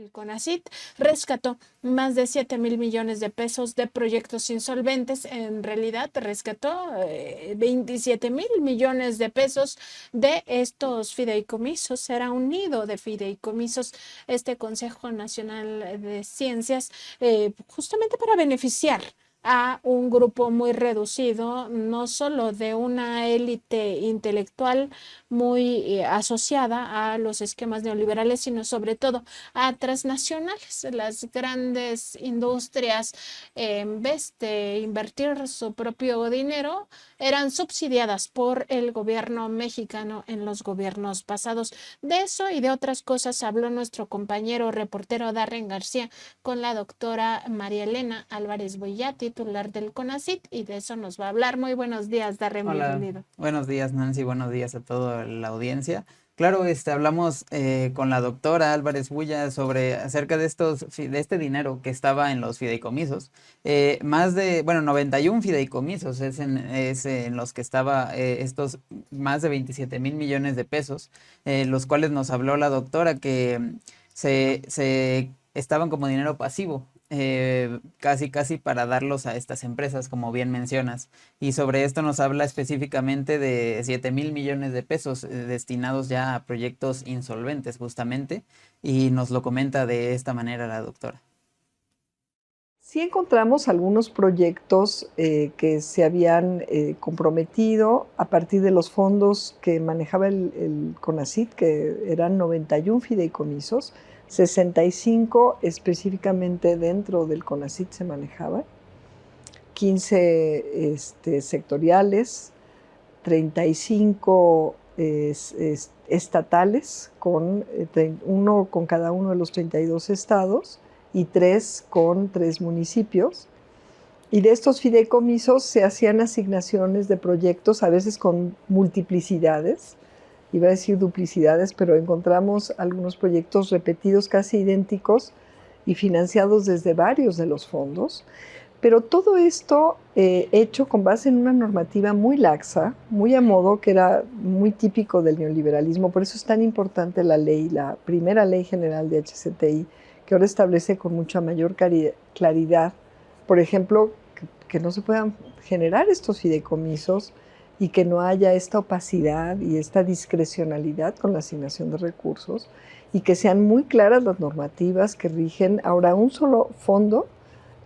el CONACYT rescató más de 7,000 millones de pesos de proyectos insolventes. En realidad rescató 27,000 millones de pesos de estos fideicomisos. Era un nido de fideicomisos este Consejo Nacional de Ciencias, justamente para beneficiar a un grupo muy reducido, no solo de una élite intelectual muy asociada a los esquemas neoliberales, sino sobre todo a transnacionales. Las grandes industrias, en vez de invertir su propio dinero, eran subsidiadas por el gobierno mexicano en los gobiernos pasados. De eso y de otras cosas habló nuestro compañero reportero Darren García con la doctora María Elena Álvarez Boyá, titular del CONACYT, y de eso nos va a hablar. Muy buenos días, Darren, Hola, bienvenido. buenos días Nancy, buenos días a toda la audiencia. Claro, hablamos con la doctora Álvarez Bulla sobre acerca de de este dinero que estaba en los fideicomisos. Más de, bueno, 91 fideicomisos es en los que estaba estos más de 27,000 millones de pesos, los cuales nos habló la doctora que se estaban como dinero pasivo. Casi para darlos a estas empresas, como bien mencionas. Y sobre esto nos habla específicamente de 7,000 millones de pesos destinados ya a proyectos insolventes, justamente, y nos lo comenta de esta manera la doctora. Sí encontramos algunos proyectos que se habían comprometido a partir de los fondos que manejaba el CONACYT, que eran 91 fideicomisos, 65 específicamente dentro del CONACYT se manejaban, 15 sectoriales, 35 estatales, uno con cada uno de los 32 estados, y 3 con 3 municipios. Y de estos fideicomisos se hacían asignaciones de proyectos, a veces con multiplicidades, iba a decir duplicidades, pero encontramos algunos proyectos repetidos, casi idénticos, y financiados desde varios de los fondos. Pero todo esto hecho con base en una normativa muy laxa, muy a modo, que era muy típico del neoliberalismo. Por eso es tan importante la ley, la primera ley general de HCTI, que ahora establece con mucha mayor claridad, por ejemplo, que no se puedan generar estos fideicomisos y que no haya esta opacidad y esta discrecionalidad con la asignación de recursos, y que sean muy claras las normativas que rigen ahora un solo fondo,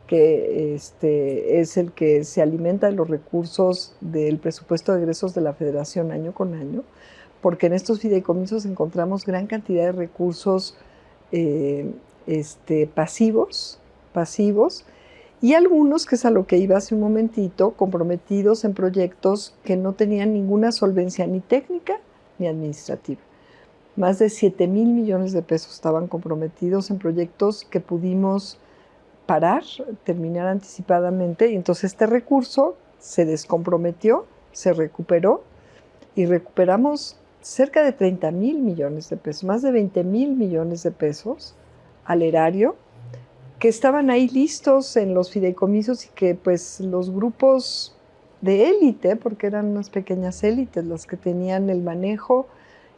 que es el que se alimenta de los recursos del presupuesto de egresos de la Federación año con año, porque en estos fideicomisos encontramos gran cantidad de recursos pasivos, y algunos, que es a lo que iba hace un momentito, comprometidos en proyectos que no tenían ninguna solvencia ni técnica ni administrativa. Más de 7,000 millones de pesos estaban comprometidos en proyectos que pudimos parar, terminar anticipadamente, y entonces este recurso se descomprometió, se recuperó, y recuperamos cerca de 30,000 millones de pesos, más de 20,000 millones de pesos al erario, que estaban ahí listos en los fideicomisos, y que pues los grupos de élite, porque eran unas pequeñas élites las que tenían el manejo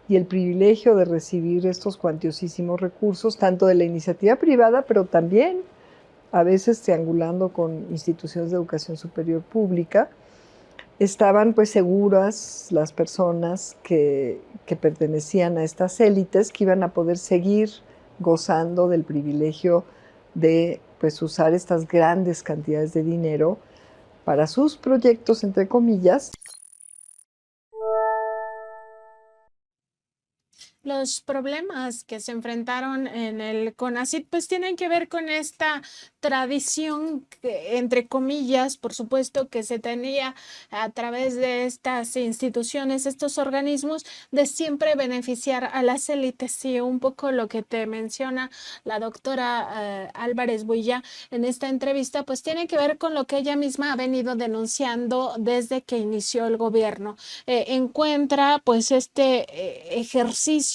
y el privilegio de recibir estos cuantiosísimos recursos, tanto de la iniciativa privada, pero también a veces triangulando con instituciones de educación superior pública. Estaban pues seguras las personas que pertenecían a estas élites, que iban a poder seguir gozando del privilegio de pues usar estas grandes cantidades de dinero para sus proyectos, entre comillas. Los problemas que se enfrentaron en el CONACYT pues tienen que ver con esta tradición, entre comillas, por supuesto, que se tenía a través de estas instituciones, estos organismos, de siempre beneficiar a las élites. Y un poco lo que te menciona la doctora Álvarez Builla en esta entrevista, pues tiene que ver con lo que ella misma ha venido denunciando desde que inició el gobierno. Encuentra pues este ejercicio,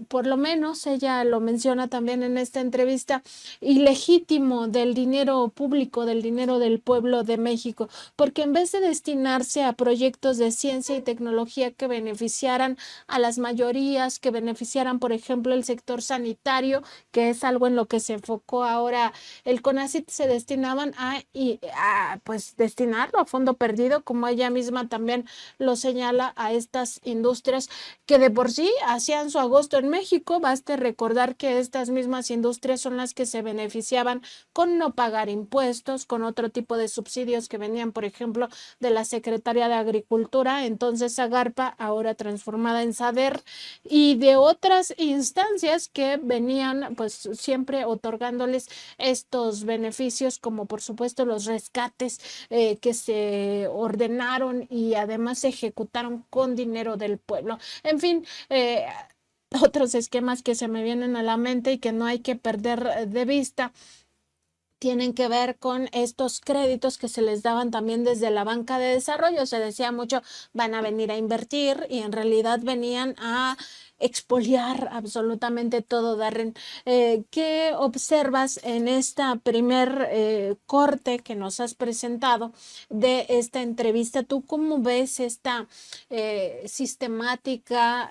por lo menos ella lo menciona también en esta entrevista, ilegítimo ilegítimo del dinero público, del dinero del pueblo de México, porque en vez de destinarse a proyectos de ciencia y tecnología que beneficiaran a las mayorías, que beneficiaran, por ejemplo, el sector sanitario, que es algo en lo que se enfocó ahora el CONACYT, se destinaban pues destinarlo a fondo perdido, como ella misma también lo señala, a estas industrias que de por sí hacían su agosto en México. Baste recordar que estas mismas industrias son las que se beneficiaban con no pagar impuestos, con otro tipo de subsidios que venían, por ejemplo, de la Secretaría de Agricultura, entonces Zagarpa, ahora transformada en SADER, y de otras instancias que venían pues siempre otorgándoles estos beneficios, como por supuesto los rescates que se ordenaron y además se ejecutaron con dinero del pueblo. En fin, otros esquemas que se me vienen a la mente y que no hay que perder de vista tienen que ver con estos créditos que se les daban también desde la banca de desarrollo. Se decía mucho, van a venir a invertir, y en realidad venían a expoliar absolutamente todo. Darren, ¿qué observas en esta primer corte que nos has presentado de esta entrevista? ¿Tú cómo ves esta sistemática,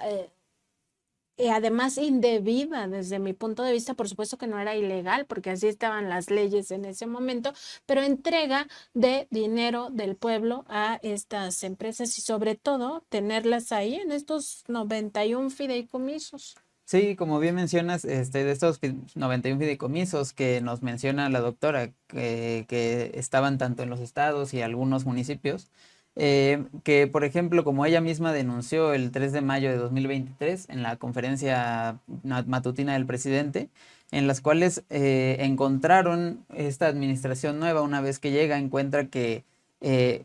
además indebida desde mi punto de vista? Por supuesto que no era ilegal, porque así estaban las leyes en ese momento, pero entrega de dinero del pueblo a estas empresas y sobre todo tenerlas ahí en estos 91 fideicomisos? Sí, como bien mencionas, de estos 91 fideicomisos que nos menciona la doctora, que estaban tanto en los estados y algunos municipios, que por ejemplo, como ella misma denunció el 3 de mayo de 2023 en la conferencia matutina del presidente, en las cuales encontraron esta administración nueva, una vez que llega, encuentra que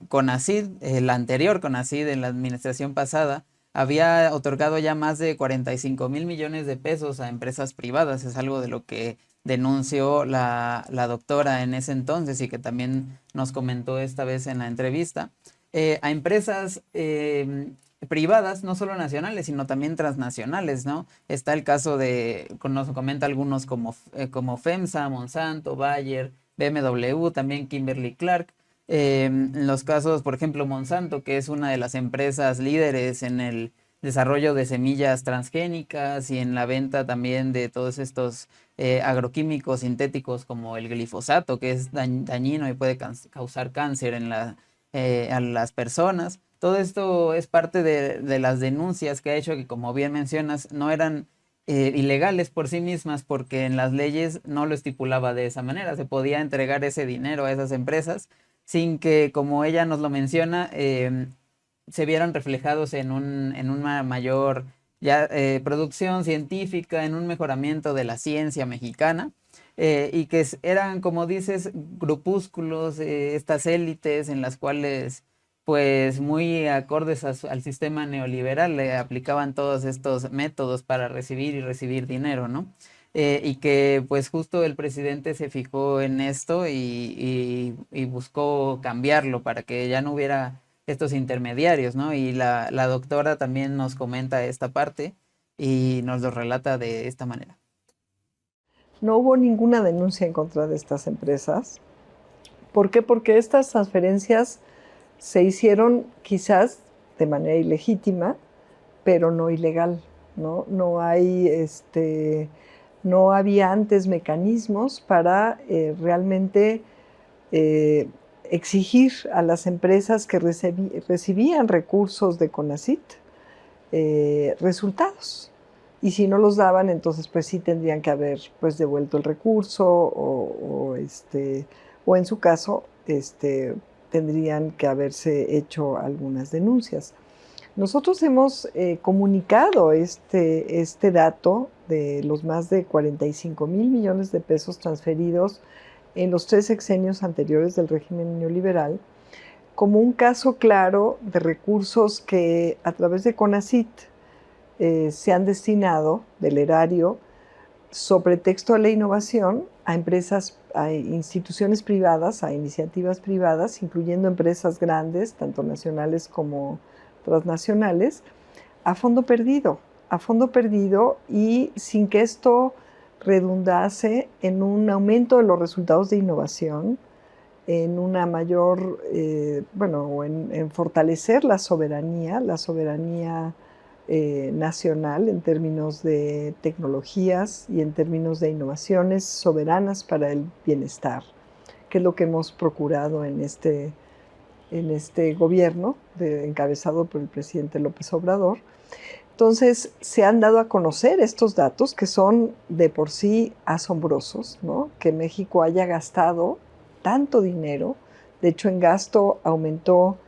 CONACYT, la anterior CONACYT, en la administración pasada, había otorgado ya más de 45 mil millones de pesos a empresas privadas. Es algo de lo que denunció la doctora en ese entonces y que también nos comentó esta vez en la entrevista, a empresas privadas, no solo nacionales, sino también transnacionales, ¿no? Está el caso nos comenta algunos como FEMSA, Monsanto, Bayer, BMW, también Kimberly-Clark. En los casos, por ejemplo, Monsanto, que es una de las empresas líderes en el desarrollo de semillas transgénicas y en la venta también de todos estos agroquímicos sintéticos como el glifosato, que es dañino y puede causar cáncer a las personas. Todo esto es parte de las denuncias que ha hecho, que como bien mencionas, no eran ilegales por sí mismas, porque en las leyes no lo estipulaba de esa manera. Se podía entregar ese dinero a esas empresas sin que, como ella nos lo menciona, se vieran reflejados en una mayor producción científica, en un mejoramiento de la ciencia mexicana, y que eran, como dices, grupúsculos, estas élites en las cuales, pues muy acordes al sistema neoliberal, le aplicaban todos estos métodos para recibir y recibir dinero, ¿no? Y que pues justo el presidente se fijó en esto y buscó cambiarlo para que ya no hubiera estos intermediarios, ¿no? Y la doctora también nos comenta esta parte y nos lo relata de esta manera. No hubo ninguna denuncia en contra de estas empresas. ¿Por qué? Porque estas transferencias se hicieron quizás de manera ilegítima, pero no ilegal, ¿no? No había antes mecanismos para realmente exigir a las empresas que recibían recursos de CONACYT resultados. Y si no los daban, entonces pues sí tendrían que haber pues devuelto el recurso o en su caso tendrían que haberse hecho algunas denuncias. Nosotros hemos comunicado este dato de los más de 45 mil millones de pesos transferidos en los 3 sexenios anteriores del régimen neoliberal como un caso claro de recursos que a través de CONACYT se han destinado del erario sobre texto de la innovación a empresas, a instituciones privadas, a iniciativas privadas, incluyendo empresas grandes, tanto nacionales como transnacionales, a fondo perdido y sin que esto redundase en un aumento de los resultados de innovación, en una mayor, en fortalecer la soberanía nacional en términos de tecnologías y en términos de innovaciones soberanas para el bienestar, que es lo que hemos procurado en este gobierno encabezado por el presidente López Obrador. Entonces, se han dado a conocer estos datos que son de por sí asombrosos, ¿no? Que México haya gastado tanto dinero. De hecho, en gasto aumentó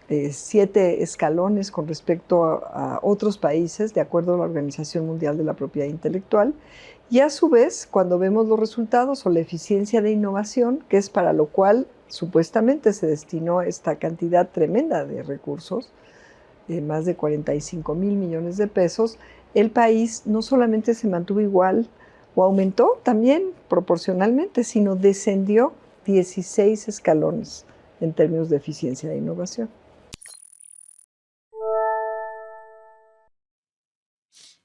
7 escalones con respecto a otros países, de acuerdo a la Organización Mundial de la Propiedad Intelectual. Y a su vez, cuando vemos los resultados o la eficiencia de innovación, que es para lo cual supuestamente se destinó esta cantidad tremenda de recursos, más de 45,000 millones de pesos, el país no solamente se mantuvo igual o aumentó también proporcionalmente, sino descendió 16 escalones en términos de eficiencia de innovación.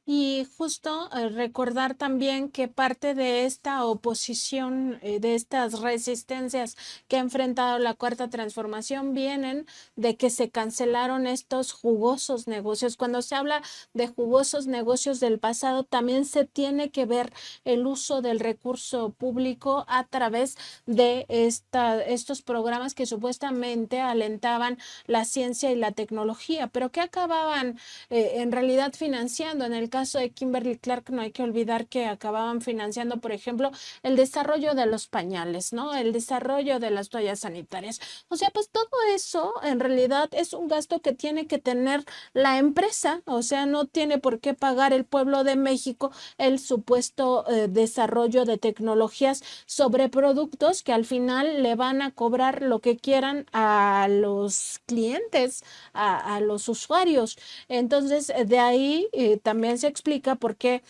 Y justo recordar también que parte de esta oposición, de estas resistencias que ha enfrentado la Cuarta Transformación, vienen de que se cancelaron estos jugosos negocios. Cuando se habla de jugosos negocios del pasado, también se tiene que ver el uso del recurso público a través de estos programas que supuestamente alentaban la ciencia y la tecnología, pero que acababan en realidad financiando. En el caso de Kimberly Clark, no hay que olvidar que acababan financiando, por ejemplo, el desarrollo de los pañales, ¿no? El desarrollo de las toallas sanitarias. O sea, pues todo eso en realidad es un gasto que tiene que tener la empresa, o sea, no tiene por qué pagar el pueblo de México el supuesto desarrollo de tecnologías sobre productos que al final le van a cobrar lo que quieran a los clientes, a los usuarios. Entonces, de ahí también se explica por qué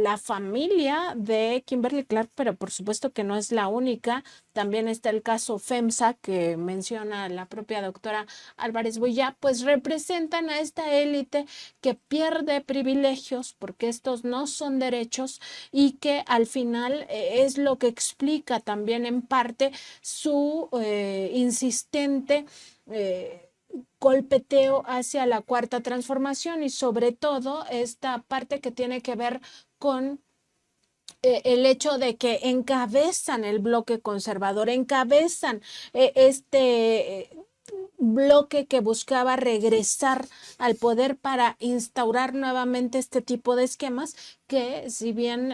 la familia de Kimberly Clark, pero por supuesto que no es la única, también está el caso FEMSA que menciona la propia doctora Álvarez Builla, pues representan a esta élite que pierde privilegios porque estos no son derechos y que al final es lo que explica también en parte su insistente golpeteo hacia la Cuarta Transformación y sobre todo esta parte que tiene que ver con el hecho de que encabezan el bloque conservador, encabezan este bloque que buscaba regresar al poder para instaurar nuevamente este tipo de esquemas que, si bien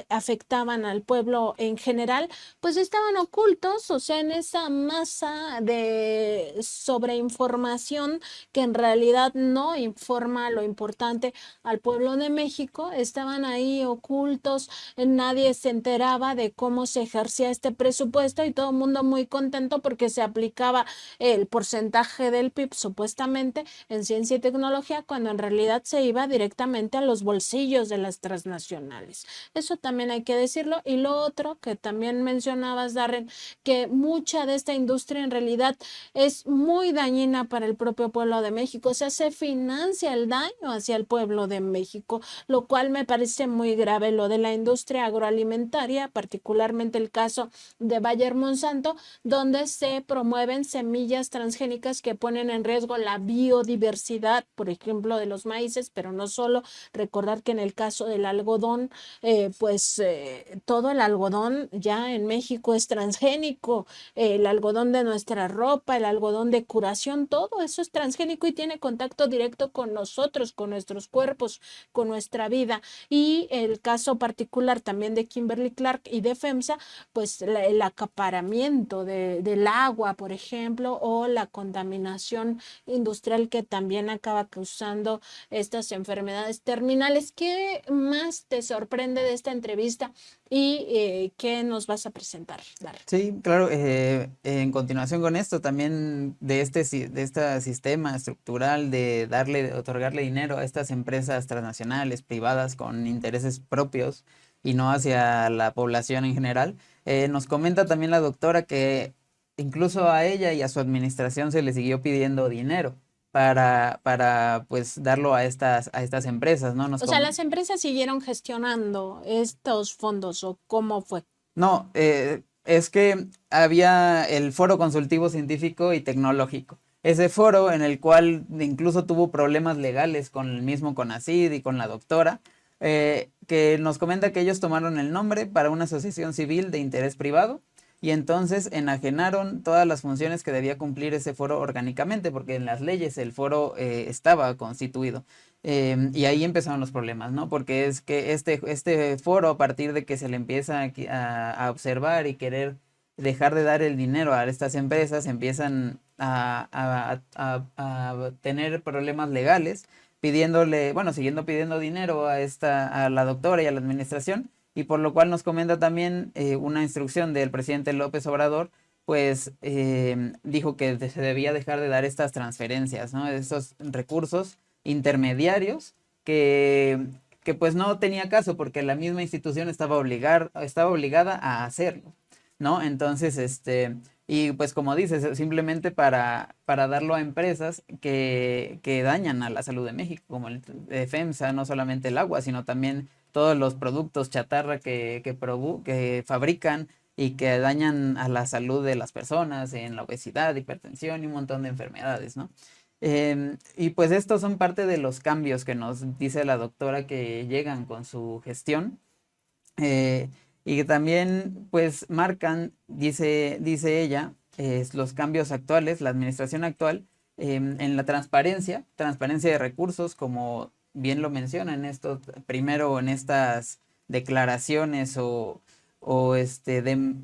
afectaban al pueblo en general, pues estaban ocultos, o sea, en esa masa de sobreinformación que en realidad no informa lo importante al pueblo de México, estaban ahí ocultos, nadie se enteraba de cómo se ejercía este presupuesto y todo el mundo muy contento porque se aplicaba el porcentaje del PIB supuestamente en ciencia y tecnología, cuando en realidad se iba directamente a los bolsillos de las transnacionales. Eso también hay que decirlo. Y lo otro que también mencionabas, Darren, que mucha de esta industria en realidad es muy dañina para el propio pueblo de México. O sea, se financia el daño hacia el pueblo de México, lo cual me parece muy grave. Lo de la industria agroalimentaria, particularmente el caso de Bayer Monsanto, donde se promueven semillas transgénicas que ponen en riesgo la biodiversidad, por ejemplo, de los maíces, pero no solo. Recordar que en el caso del algodón, todo el algodón ya en México es transgénico, el algodón de nuestra ropa, el algodón de curación, todo eso es transgénico y tiene contacto directo con nosotros, con nuestros cuerpos, con nuestra vida. Y el caso particular también de Kimberly Clark y de FEMSA, pues el acaparamiento del agua, por ejemplo, o la contaminación industrial que también acaba causando estas enfermedades terminales. ¿Qué más te sorprende de esta entrevista y qué nos vas a presentar, Dar? Sí, claro, en continuación con esto, también de este sistema estructural de otorgarle dinero a estas empresas transnacionales, privadas, con intereses propios y no hacia la población en general, nos comenta también la doctora que incluso a ella y a su administración se le siguió pidiendo dinero para pues darlo a estas empresas, ¿no? O sea, las empresas siguieron gestionando estos fondos, ¿o cómo fue? No, es que había el Foro Consultivo Científico y Tecnológico. Ese foro en el cual incluso tuvo problemas legales con el mismo CONACYT y con la doctora, que nos comenta que ellos tomaron el nombre para una asociación civil de interés privado y entonces enajenaron todas las funciones que debía cumplir ese foro orgánicamente, porque en las leyes el foro estaba constituido. Y ahí empezaron los problemas, ¿no? Porque es que este foro, a partir de que se le empieza a observar y querer dejar de dar el dinero a estas empresas, empiezan a tener problemas legales, pidiéndole, bueno, siguiendo pidiendo dinero a la doctora y a la administración, y por lo cual nos comenta también una instrucción del presidente López Obrador, pues dijo que se debía dejar de dar estas transferencias, ¿no? Estos recursos intermediarios que pues no tenía caso porque la misma institución estaba obligada a hacerlo, ¿no? Entonces, y pues como dices, simplemente para darlo a empresas que dañan a la salud de México, como el FEMSA, no solamente el agua, sino también todos los productos chatarra que fabrican y que dañan a la salud de las personas en la obesidad, hipertensión y un montón de enfermedades, ¿no? Y pues estos son parte de los cambios que nos dice la doctora que llegan con su gestión. Y que también pues marcan, dice ella, los cambios actuales, la administración actual, en la transparencia de recursos, como bien lo mencionan esto, primero en estas declaraciones o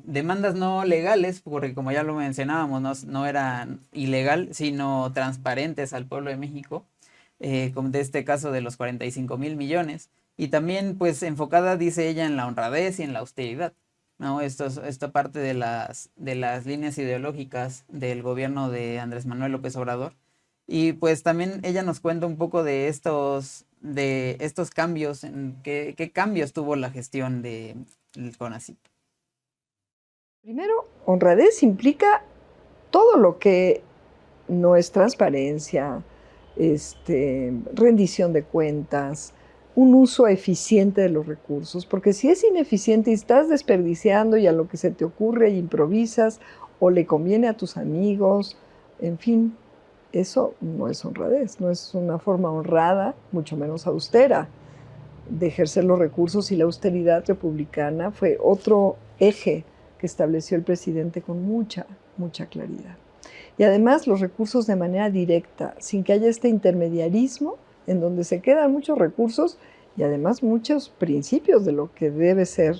demandas no legales, porque como ya lo mencionábamos, no eran ilegal, sino transparentes al pueblo de México, como de este caso de los 45,000 millones. Y también, pues, enfocada, dice ella, en la honradez y en la austeridad, ¿no? Esta parte de las líneas ideológicas del gobierno de Andrés Manuel López Obrador. Y pues también ella nos cuenta un poco de estos cambios, qué cambios tuvo la gestión del CONACYT. Primero, honradez implica todo lo que no es transparencia, rendición de cuentas, un uso eficiente de los recursos, porque si es ineficiente y estás desperdiciando y a lo que se te ocurre y improvisas o le conviene a tus amigos, en fin, eso no es honradez, no es una forma honrada, mucho menos austera de ejercer los recursos, y la austeridad republicana fue otro eje que estableció el presidente con mucha claridad. Y además los recursos de manera directa, sin que haya este intermediarismo en donde se quedan muchos recursos y además muchos principios de lo que debe ser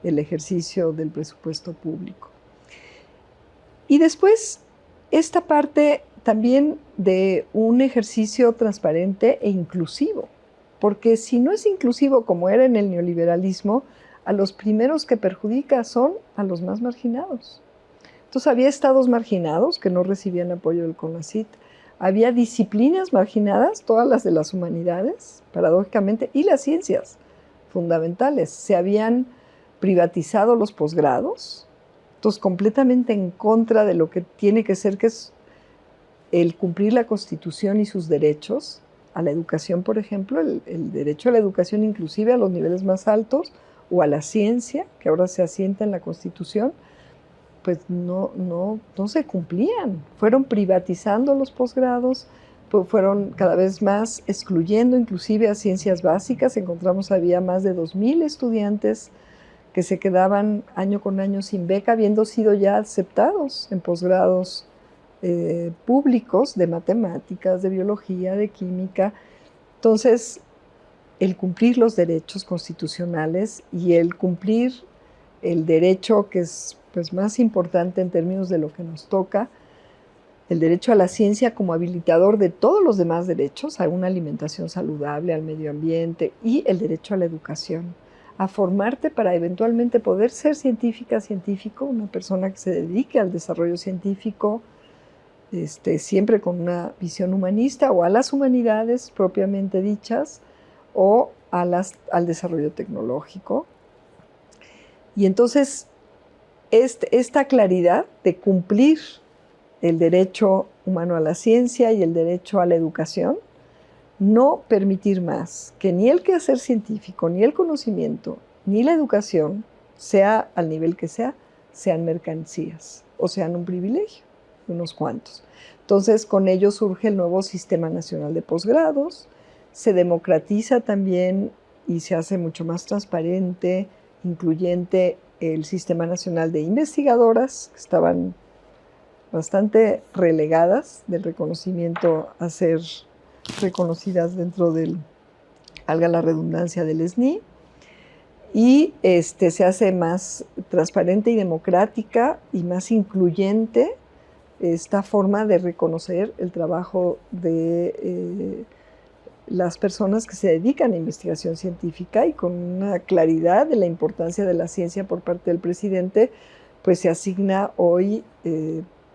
el ejercicio del presupuesto público. Y después, esta parte también de un ejercicio transparente e inclusivo, porque si no es inclusivo como era en el neoliberalismo, a los primeros que perjudica son a los más marginados. Entonces había estados marginados que no recibían apoyo del CONACYT, había disciplinas marginadas, todas las de las humanidades, paradójicamente, y las ciencias fundamentales. Se habían privatizado los posgrados, entonces completamente en contra de lo que tiene que ser, que es el cumplir la Constitución y sus derechos a la educación, por ejemplo, el derecho a la educación inclusive a los niveles más altos, o a la ciencia, que ahora se asienta en la Constitución, pues no se cumplían. Fueron privatizando los posgrados, fueron cada vez más excluyendo inclusive a ciencias básicas. Encontramos había más de 2,000 estudiantes que se quedaban año con año sin beca, habiendo sido ya aceptados en posgrados públicos de matemáticas, de biología, de química. Entonces, el cumplir los derechos constitucionales y el cumplir el derecho que es pues más importante en términos de lo que nos toca, el derecho a la ciencia como habilitador de todos los demás derechos, a una alimentación saludable, al medio ambiente, y el derecho a la educación, a formarte para eventualmente poder ser científica, científico, una persona que se dedique al desarrollo científico, siempre con una visión humanista, o a las humanidades propiamente dichas, o al desarrollo tecnológico. Y entonces esta claridad de cumplir el derecho humano a la ciencia y el derecho a la educación, no permitir más que ni el quehacer científico, ni el conocimiento, ni la educación, sea al nivel que sea, sean mercancías o sean un privilegio de unos cuantos. Entonces, con ello surge el nuevo Sistema Nacional de Posgrados, se democratiza también y se hace mucho más transparente, incluyente el Sistema Nacional de Investigadoras, que estaban bastante relegadas del reconocimiento a ser reconocidas dentro del, valga la redundancia, del SNI, y se hace más transparente y democrática y más incluyente esta forma de reconocer el trabajo de las personas que se dedican a investigación científica, y con una claridad de la importancia de la ciencia por parte del presidente, pues se asigna hoy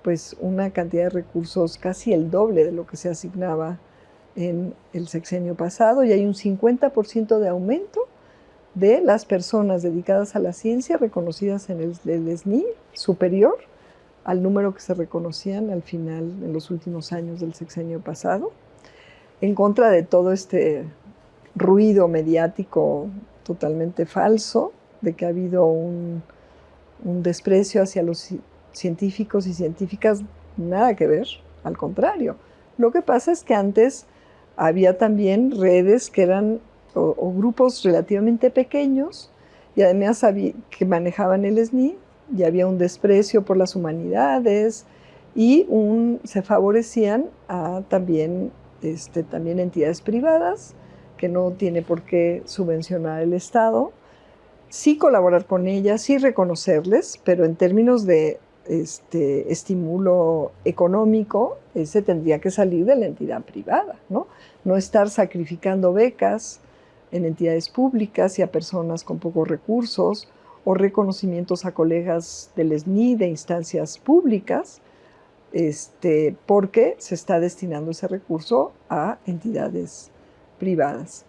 pues una cantidad de recursos casi el doble de lo que se asignaba en el sexenio pasado, y hay un 50% de aumento de las personas dedicadas a la ciencia reconocidas en el SNI, superior al número que se reconocían al final, en los últimos años del sexenio pasado, en contra de todo este ruido mediático totalmente falso, de que ha habido un desprecio hacia los científicos y científicas. Nada que ver, al contrario. Lo que pasa es que antes había también redes que eran o grupos relativamente pequeños, y además que manejaban el SNI, y había un desprecio por las humanidades, y se favorecían a también entidades privadas que no tiene por qué subvencionar el Estado, sí colaborar con ellas, sí reconocerles, pero en términos de estímulo económico, ese tendría que salir de la entidad privada, ¿no? No estar sacrificando becas en entidades públicas y a personas con pocos recursos, o reconocimientos a colegas del SNI de instancias públicas, porque se está destinando ese recurso a entidades privadas.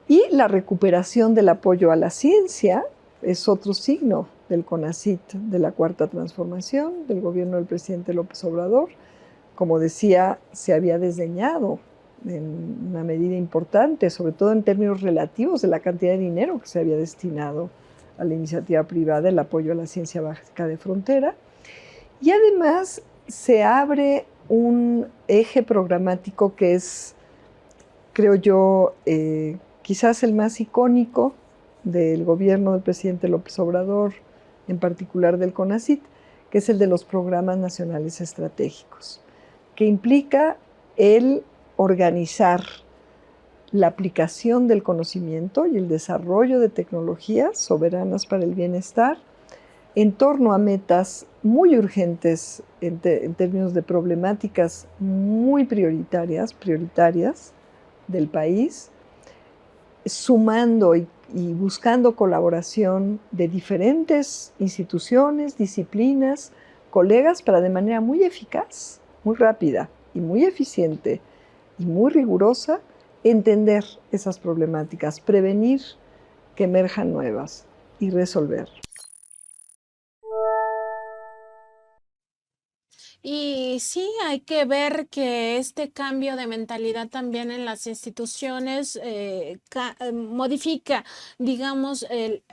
Y la recuperación del apoyo a la ciencia es otro signo del CONACYT, de la Cuarta Transformación, del gobierno del presidente López Obrador. Como decía, se había desdeñado en una medida importante, sobre todo en términos relativos de la cantidad de dinero que se había destinado a la iniciativa privada, el apoyo a la ciencia básica de frontera. Y además se abre un eje programático que es, creo yo, quizás el más icónico del gobierno del presidente López Obrador, en particular del CONACYT, que es el de los programas nacionales estratégicos, que implica el organizar la aplicación del conocimiento y el desarrollo de tecnologías soberanas para el bienestar en torno a metas muy urgentes en términos de problemáticas muy prioritarias del país, sumando y buscando colaboración de diferentes instituciones, disciplinas, colegas, para de manera muy eficaz, muy rápida y muy eficiente y muy rigurosa entender esas problemáticas, prevenir que emerjan nuevas y resolver. Y sí, hay que ver que este cambio de mentalidad también en las instituciones modifica, digamos,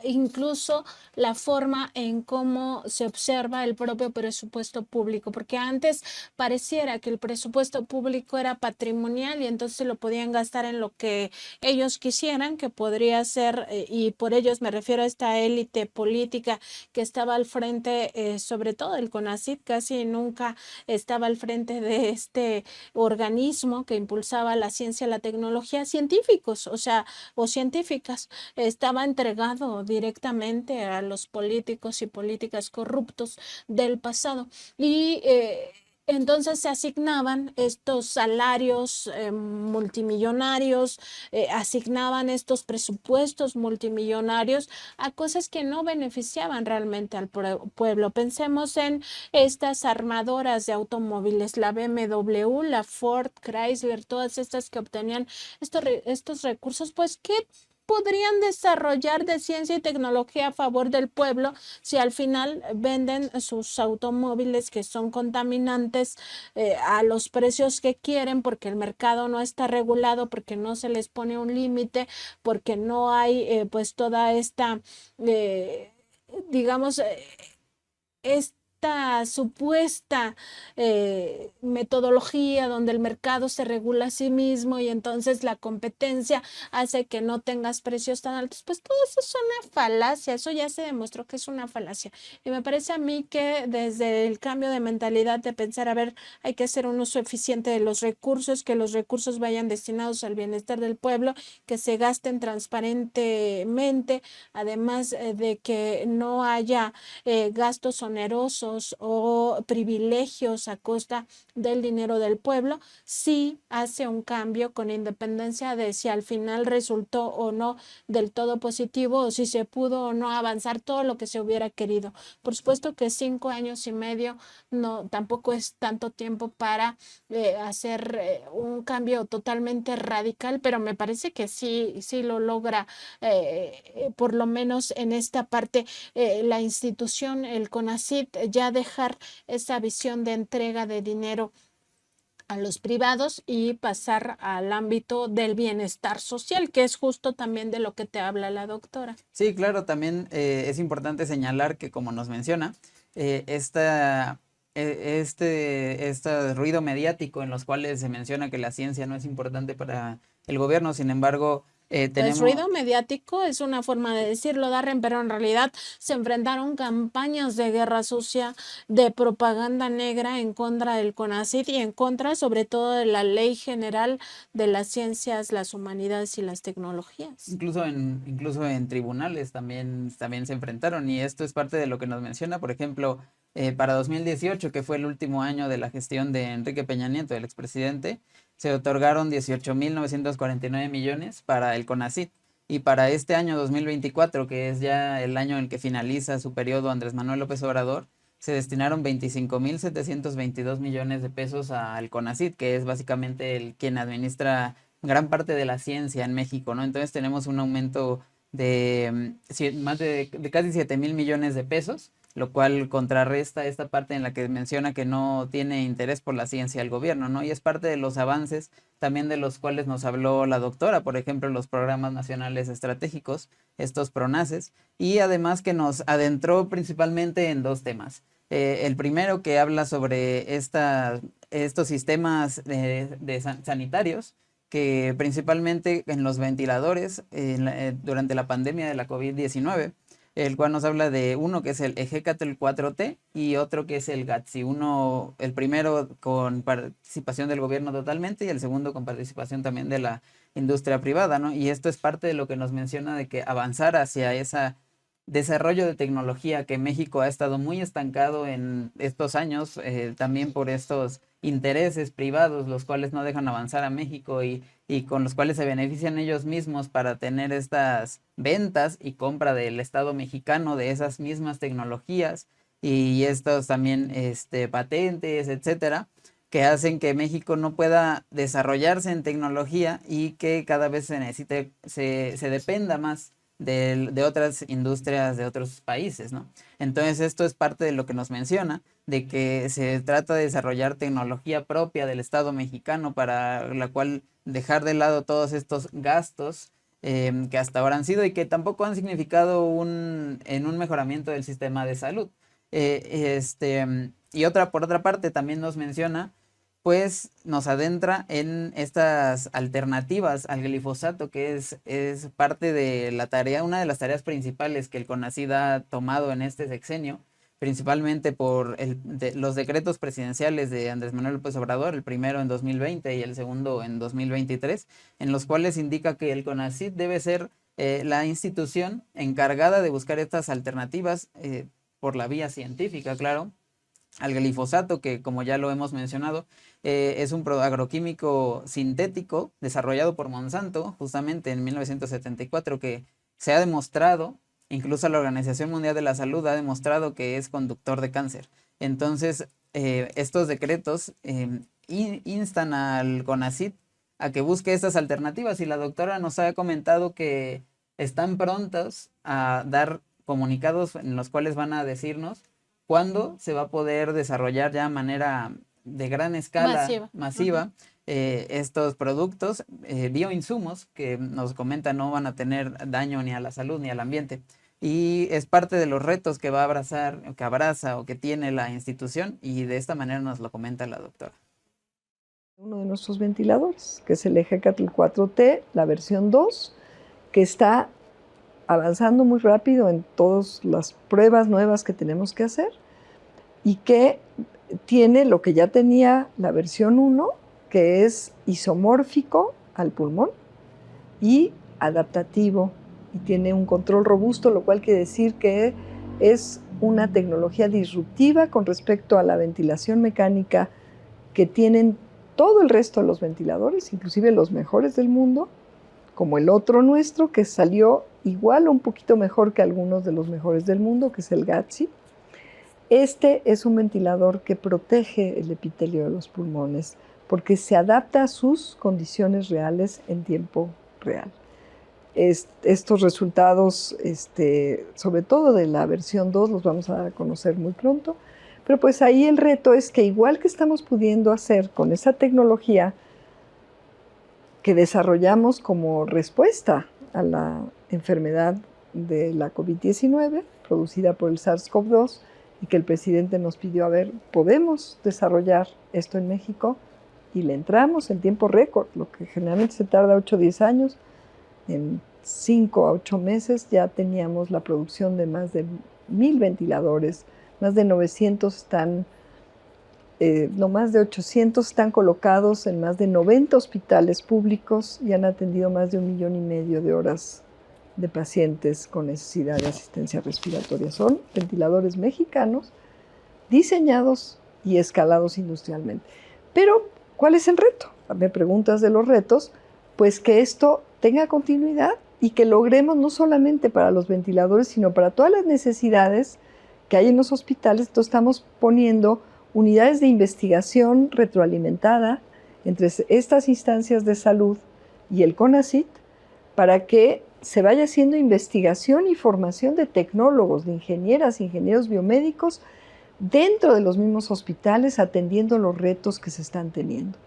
incluso la forma en cómo se observa el propio presupuesto público, porque antes pareciera que el presupuesto público era patrimonial y entonces lo podían gastar en lo que ellos quisieran, que podría ser, y por ellos me refiero a esta élite política que estaba al frente, sobre todo el CONACYT, casi nunca estaba al frente de este organismo que impulsaba la ciencia y la tecnología, científicos, o científicas. Estaba entregado directamente a los políticos y políticas corruptos del pasado. Y entonces se asignaban estos salarios multimillonarios, asignaban estos presupuestos multimillonarios a cosas que no beneficiaban realmente al pueblo. Pensemos en estas armadoras de automóviles, la BMW, la Ford, Chrysler, todas estas que obtenían estos recursos, pues, ¿qué podrían desarrollar de ciencia y tecnología a favor del pueblo si al final venden sus automóviles que son contaminantes a los precios que quieren, porque el mercado no está regulado, porque no se les pone un límite, porque no hay pues toda esta, digamos, esta supuesta metodología donde el mercado se regula a sí mismo y entonces la competencia hace que no tengas precios tan altos, pues todo eso es una falacia, eso ya se demostró que es una falacia. Y me parece a mí que desde el cambio de mentalidad de pensar, a ver, hay que hacer un uso eficiente de los recursos, que los recursos vayan destinados al bienestar del pueblo, que se gasten transparentemente, además de que no haya gastos onerosos o privilegios a costa del dinero del pueblo, sí hace un cambio con independencia de si al final resultó o no del todo positivo o si se pudo o no avanzar todo lo que se hubiera querido. Por supuesto que 5 años y medio no, tampoco es tanto tiempo para hacer un cambio totalmente radical, pero me parece que sí lo logra, por lo menos en esta parte, la institución, el CONACYT, ya dejar esa visión de entrega de dinero a los privados y pasar al ámbito del bienestar social, que es justo también de lo que te habla la doctora. Sí, claro, también es importante señalar que, como nos menciona, este ruido mediático en los cuales se menciona que la ciencia no es importante para el gobierno, sin embargo, Pues tenemos... ruido mediático es una forma de decirlo, Darren, pero en realidad se enfrentaron campañas de guerra sucia, de propaganda negra en contra del CONACYT y en contra sobre todo de la Ley General de las Ciencias, las Humanidades y las Tecnologías. Incluso en tribunales también se enfrentaron, y esto es parte de lo que nos menciona. Por ejemplo, para 2018, que fue el último año de la gestión de Enrique Peña Nieto, el expresidente, se otorgaron 18.949 millones para el CONACYT. Y para este año 2024, que es ya el año en que finaliza su periodo Andrés Manuel López Obrador, se destinaron 25.722 millones de pesos al CONACYT, que es básicamente quien administra gran parte de la ciencia en México, ¿no? Entonces tenemos un aumento de más de casi 7.000 millones de pesos, lo cual contrarresta esta parte en la que menciona que no tiene interés por la ciencia el gobierno, ¿no? Y es parte de los avances también de los cuales nos habló la doctora, por ejemplo, los programas nacionales estratégicos, estos PRONACES, y además que nos adentró principalmente en dos temas. El primero, que habla sobre estos sistemas sanitarios, que principalmente en los ventiladores durante la pandemia de la COVID-19, el cual nos habla de uno que es el Ejecatl 4T y otro que es el GATSI. Uno, el primero con participación del gobierno totalmente y el segundo con participación también de la industria privada, ¿no? Y esto es parte de lo que nos menciona de que avanzar hacia ese desarrollo de tecnología, que México ha estado muy estancado en estos años, también por estos intereses privados, los cuales no dejan avanzar a México y con los cuales se benefician ellos mismos para tener estas ventas y compra del Estado mexicano de esas mismas tecnologías y estos también patentes, etcétera, que hacen que México no pueda desarrollarse en tecnología y que cada vez se dependa más de otras industrias de otros países, ¿no? Entonces esto es parte de lo que nos menciona, de que se trata de desarrollar tecnología propia del Estado mexicano, para la cual dejar de lado todos estos gastos que hasta ahora han sido y que tampoco han significado en un mejoramiento del sistema de salud. Y por otra parte también nos menciona, pues nos adentra en estas alternativas al glifosato, que es parte de la tarea, una de las tareas principales que el CONACYT ha tomado en este sexenio, principalmente por los decretos presidenciales de Andrés Manuel López Obrador, el primero en 2020 y el segundo en 2023, en los cuales indica que el CONACYT debe ser la institución encargada de buscar estas alternativas por la vía científica, claro, al glifosato, que, como ya lo hemos mencionado, es un agroquímico sintético desarrollado por Monsanto justamente en 1974, que se ha demostrado, incluso la Organización Mundial de la Salud ha demostrado que es conductor de cáncer. Entonces, estos decretos instan al CONACYT a que busque estas alternativas, y la doctora nos ha comentado que están prontos a dar comunicados en los cuales van a decirnos cuándo se va a poder desarrollar ya de manera de gran escala, masiva, estos productos, bioinsumos que nos comentan no van a tener daño ni a la salud ni al ambiente. Y es parte de los retos que va a abrazar, que abraza o que tiene la institución, y de esta manera nos lo comenta la doctora. Uno de nuestros ventiladores, que es el Ejecatl 4T, la versión 2, que está avanzando muy rápido en todas las pruebas nuevas que tenemos que hacer y que tiene lo que ya tenía la versión 1, que es isomórfico al pulmón y adaptativo, y tiene un control robusto, lo cual quiere decir que es una tecnología disruptiva con respecto a la ventilación mecánica que tienen todo el resto de los ventiladores, inclusive los mejores del mundo, como el otro nuestro, que salió igual o un poquito mejor que algunos de los mejores del mundo, que es el GATSI. Este es un ventilador que protege el epitelio de los pulmones porque se adapta a sus condiciones reales en tiempo real. Estos resultados, sobre todo de la versión 2, los vamos a dar a conocer muy pronto, pero pues ahí el reto es que igual que estamos pudiendo hacer con esa tecnología que desarrollamos como respuesta a la enfermedad de la COVID-19 producida por el SARS-CoV-2 y que el presidente nos pidió, a ver, podemos desarrollar esto en México, y le entramos en tiempo récord, lo que generalmente se tarda 8 o 10 años, en 5 a 8 meses ya teníamos la producción de más de 1,000 ventiladores, más de 900 están, no más de 800 están colocados en más de 90 hospitales públicos y han atendido más de 1,5 millones de horas de pacientes con necesidad de asistencia respiratoria. Son ventiladores mexicanos diseñados y escalados industrialmente. Pero, ¿cuál es el reto? Me preguntas de los retos, pues que esto tenga continuidad y que logremos no solamente para los ventiladores, sino para todas las necesidades que hay en los hospitales. Entonces estamos poniendo unidades de investigación retroalimentada entre estas instancias de salud y el CONACYT para que se vaya haciendo investigación y formación de tecnólogos, de ingenieras, ingenieros biomédicos dentro de los mismos hospitales atendiendo los retos que se están teniendo.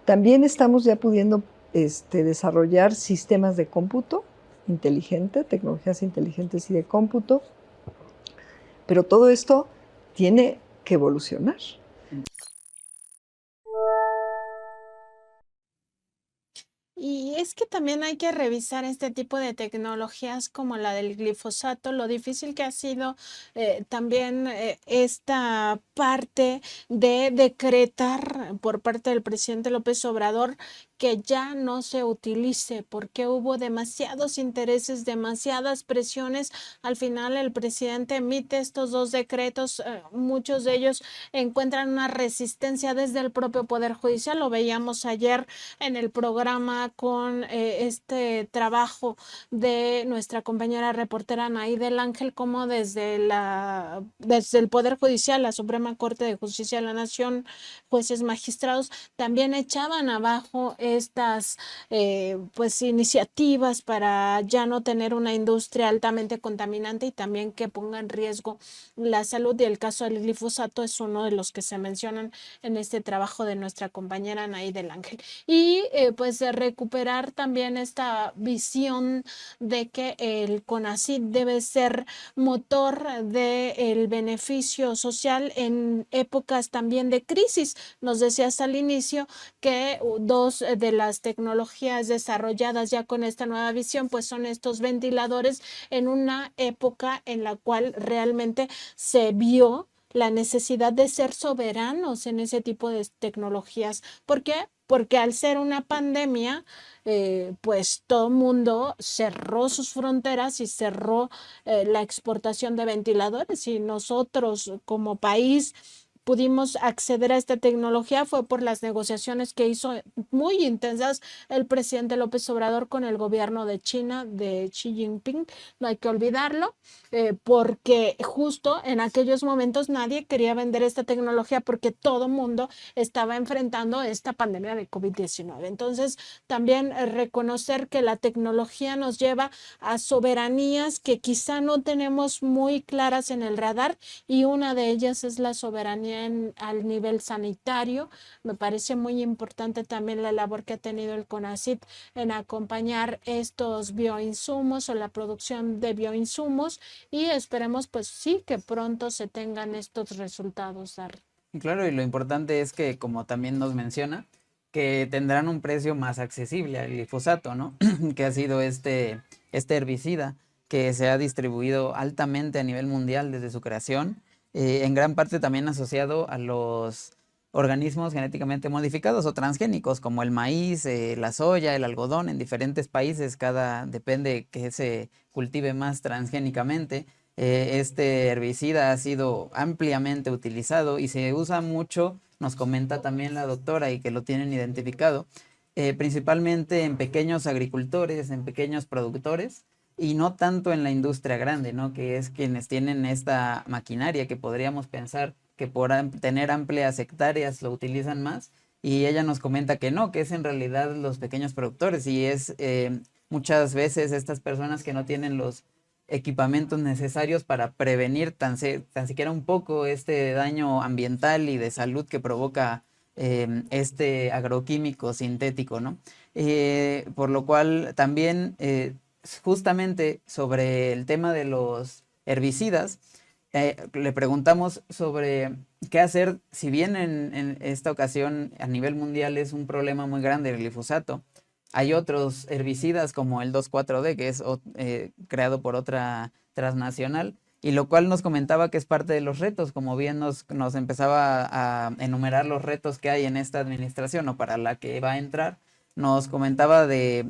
También estamos ya pudiendo desarrollar sistemas de cómputo inteligente, tecnologías inteligentes y de cómputo, pero todo esto tiene que evolucionar. Y es que también hay que revisar este tipo de tecnologías como la del glifosato, lo difícil que ha sido también esta parte de decretar por parte del presidente López Obrador que ya no se utilice, porque hubo demasiados intereses, demasiadas presiones. Al final el presidente emite estos 2 decretos, muchos de ellos encuentran una resistencia desde el propio Poder Judicial. Lo veíamos ayer en el programa con este trabajo de nuestra compañera reportera Anaí del Ángel, como desde el Poder Judicial, la Suprema Corte de Justicia de la Nación, jueces, magistrados, también echaban abajo estas pues iniciativas para ya no tener una industria altamente contaminante y también que ponga en riesgo la salud, y el caso del glifosato es uno de los que se mencionan en este trabajo de nuestra compañera Anaí del Ángel. Y pues de recuperar también esta visión de que el CONACYT debe ser motor del beneficio social en épocas también de crisis. Nos decías al inicio que 2 de las tecnologías desarrolladas ya con esta nueva visión pues son estos ventiladores en una época en la cual realmente se vio la necesidad de ser soberanos en ese tipo de tecnologías. ¿Por qué? Porque al ser una pandemia, pues todo el mundo cerró sus fronteras y cerró la exportación de ventiladores, y nosotros como país pudimos acceder a esta tecnología fue por las negociaciones que hizo muy intensas el presidente López Obrador con el gobierno de China, de Xi Jinping, no hay que olvidarlo, porque justo en aquellos momentos nadie quería vender esta tecnología porque todo mundo estaba enfrentando esta pandemia de COVID-19. Entonces, también reconocer que la tecnología nos lleva a soberanías que quizá no tenemos muy claras en el radar, y una de ellas es la soberanía al nivel sanitario. Me parece muy importante también la labor que ha tenido el CONACYT en acompañar estos bioinsumos o la producción de bioinsumos, y esperemos pues sí que pronto se tengan estos resultados, Dar. Claro, y lo importante es que, como también nos menciona, que tendrán un precio más accesible al glifosato, ¿no? Que ha sido este herbicida que se ha distribuido altamente a nivel mundial desde su creación, en gran parte también asociado a los organismos genéticamente modificados o transgénicos, como el maíz, la soya, el algodón, en diferentes países, depende que se cultive más transgénicamente. Este herbicida ha sido ampliamente utilizado y se usa mucho, nos comenta también la doctora, y que lo tienen identificado, principalmente en pequeños agricultores, en pequeños productores, y no tanto en la industria grande, ¿no? Que es quienes tienen esta maquinaria que podríamos pensar que por tener amplias hectáreas lo utilizan más, y ella nos comenta que no, que es en realidad los pequeños productores, y es muchas veces estas personas que no tienen los equipamientos necesarios para prevenir tan siquiera un poco este daño ambiental y de salud que provoca este agroquímico sintético, ¿no? Por lo cual también justamente sobre el tema de los herbicidas, le preguntamos sobre qué hacer, si bien en esta ocasión a nivel mundial es un problema muy grande el glifosato. Hay otros herbicidas como el 2,4-D, que es creado por otra transnacional, y lo cual nos comentaba que es parte de los retos, como bien nos empezaba a enumerar los retos que hay en esta administración o para la que va a entrar. Nos comentaba de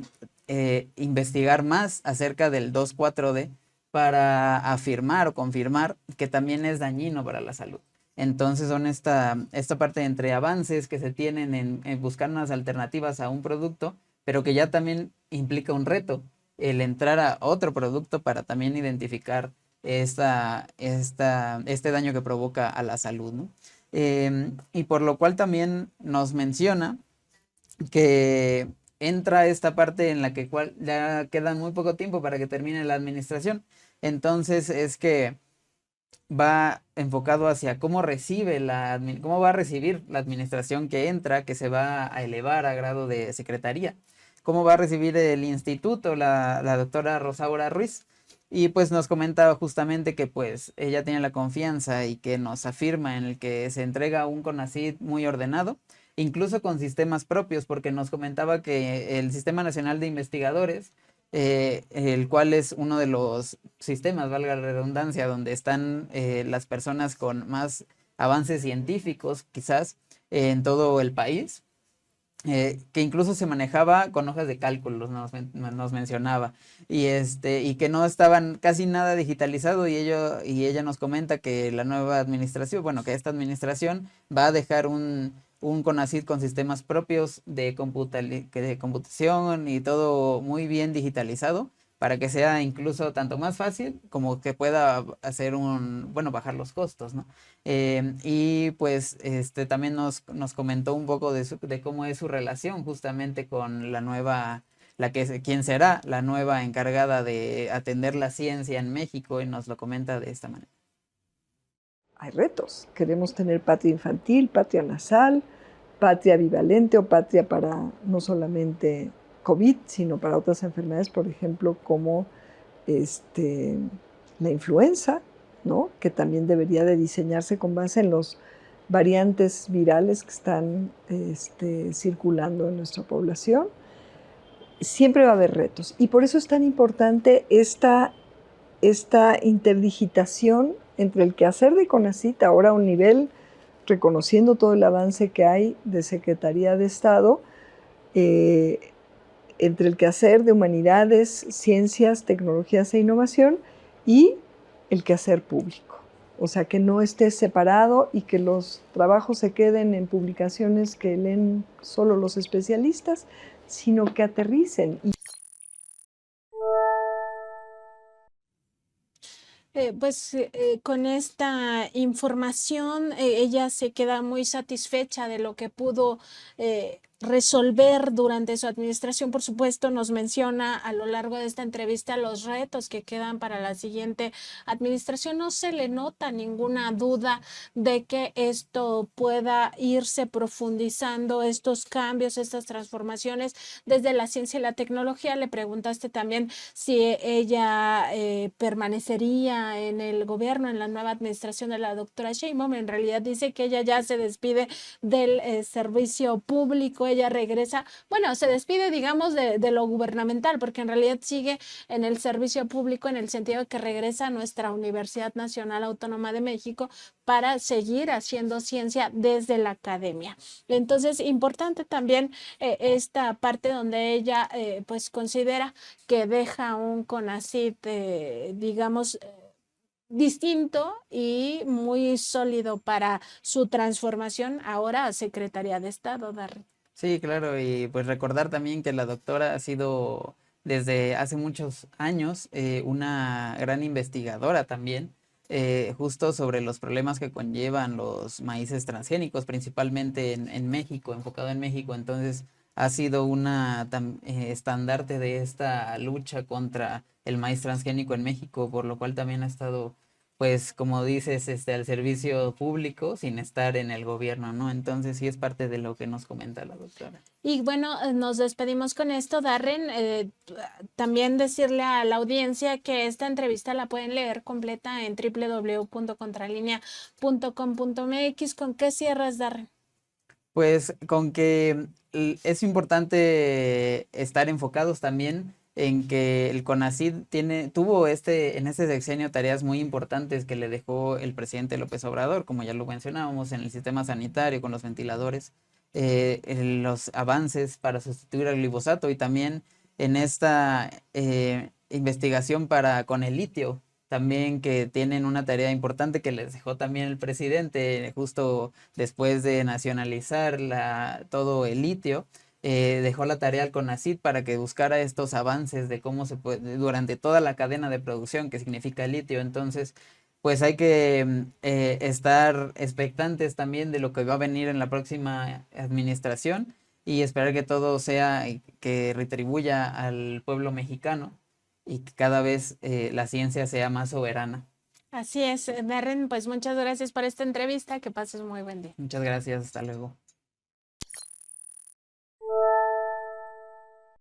investigar más acerca del 2,4-D para afirmar o confirmar que también es dañino para la salud. Entonces son esta parte entre avances que se tienen en buscar unas alternativas a un producto, pero que ya también implica un reto, el entrar a otro producto para también identificar este daño que provoca a la salud, ¿no? Y por lo cual también nos menciona que entra esta parte en la que ya queda muy poco tiempo para que termine la administración. Entonces es que va enfocado hacia cómo va a recibir la administración que entra, que se va a elevar a grado de secretaría. Cómo va a recibir el instituto la doctora Rosaura Ruiz. Y pues nos comenta justamente que pues ella tiene la confianza y que nos afirma en el que se entrega un CONACYT muy ordenado, incluso con sistemas propios, porque nos comentaba que el Sistema Nacional de Investigadores, el cual es uno de los sistemas, valga la redundancia, donde están las personas con más avances científicos, quizás, en todo el país, que incluso se manejaba con hojas de cálculo, nos mencionaba, y que no estaban casi nada digitalizado, y ella nos comenta que la nueva administración, bueno, que esta administración va a dejar un CONACYT con sistemas propios de computación y todo muy bien digitalizado, para que sea incluso tanto más fácil como que pueda hacer bajar los costos, ¿no? Y pues también nos comentó un poco de cómo es su relación justamente con la nueva, quien será la nueva encargada de atender la ciencia en México, y nos lo comenta de esta manera. Hay retos. Queremos tener patria infantil, patria nasal, patria bivalente o patria para no solamente COVID, sino para otras enfermedades, por ejemplo, como la influenza, ¿no? Que también debería de diseñarse con base en los variantes virales que están circulando en nuestra población. Siempre va a haber retos, y por eso es tan importante esta interdigitación entre el quehacer de CONACYT, ahora a un nivel reconociendo todo el avance que hay de Secretaría de Estado, entre el quehacer de humanidades, ciencias, tecnologías e innovación, y el quehacer público, O sea, que no esté separado y que los trabajos se queden en publicaciones que leen solo los especialistas, sino que aterricen. Con esta información ella se queda muy satisfecha de lo que pudo resolver durante su administración. Por supuesto, nos menciona a lo largo de esta entrevista los retos que quedan para la siguiente administración. No se le nota ninguna duda de que esto pueda irse profundizando, estos cambios, estas transformaciones desde la ciencia y la tecnología. Le preguntaste también si ella permanecería en el gobierno, en la nueva administración de la doctora Sheinbaum. En realidad dice que ella ya se despide del servicio público, ella regresa, bueno, se despide, digamos, de lo gubernamental, porque en realidad sigue en el servicio público en el sentido de que regresa a nuestra Universidad Nacional Autónoma de México para seguir haciendo ciencia desde la academia. Entonces, importante también esta parte donde ella pues considera que deja un CONACYT, digamos, distinto y muy sólido para su transformación ahora a Secretaría de Estado, Darren. Sí, claro, y pues recordar también que la doctora ha sido desde hace muchos años una gran investigadora también, justo sobre los problemas que conllevan los maíces transgénicos, principalmente en México, enfocado en México. Entonces, ha sido una estandarte de esta lucha contra el maíz transgénico en México, por lo cual también ha estado, pues, como dices, al servicio público sin estar en el gobierno, ¿no? Entonces sí es parte de lo que nos comenta la doctora. Y bueno, nos despedimos con esto, Darren. También decirle a la audiencia que esta entrevista la pueden leer completa en www.contralinea.com.mx. ¿Con qué cierras, Darren? Pues con que es importante estar enfocados también en que el CONACYT tuvo en este sexenio tareas muy importantes que le dejó el presidente López Obrador, como ya lo mencionábamos, en el sistema sanitario, con los ventiladores, en los avances para sustituir al glifosato y también en esta investigación con el litio, también que tienen una tarea importante que les dejó también el presidente justo después de nacionalizar todo el litio. Dejó la tarea al CONACYT para que buscara estos avances de cómo se puede, durante toda la cadena de producción que significa el litio. Entonces, pues hay que estar expectantes también de lo que va a venir en la próxima administración y esperar que todo sea, que retribuya al pueblo mexicano y que cada vez la ciencia sea más soberana. Así es, Darren, pues muchas gracias por esta entrevista, que pases muy buen día. Muchas gracias, hasta luego.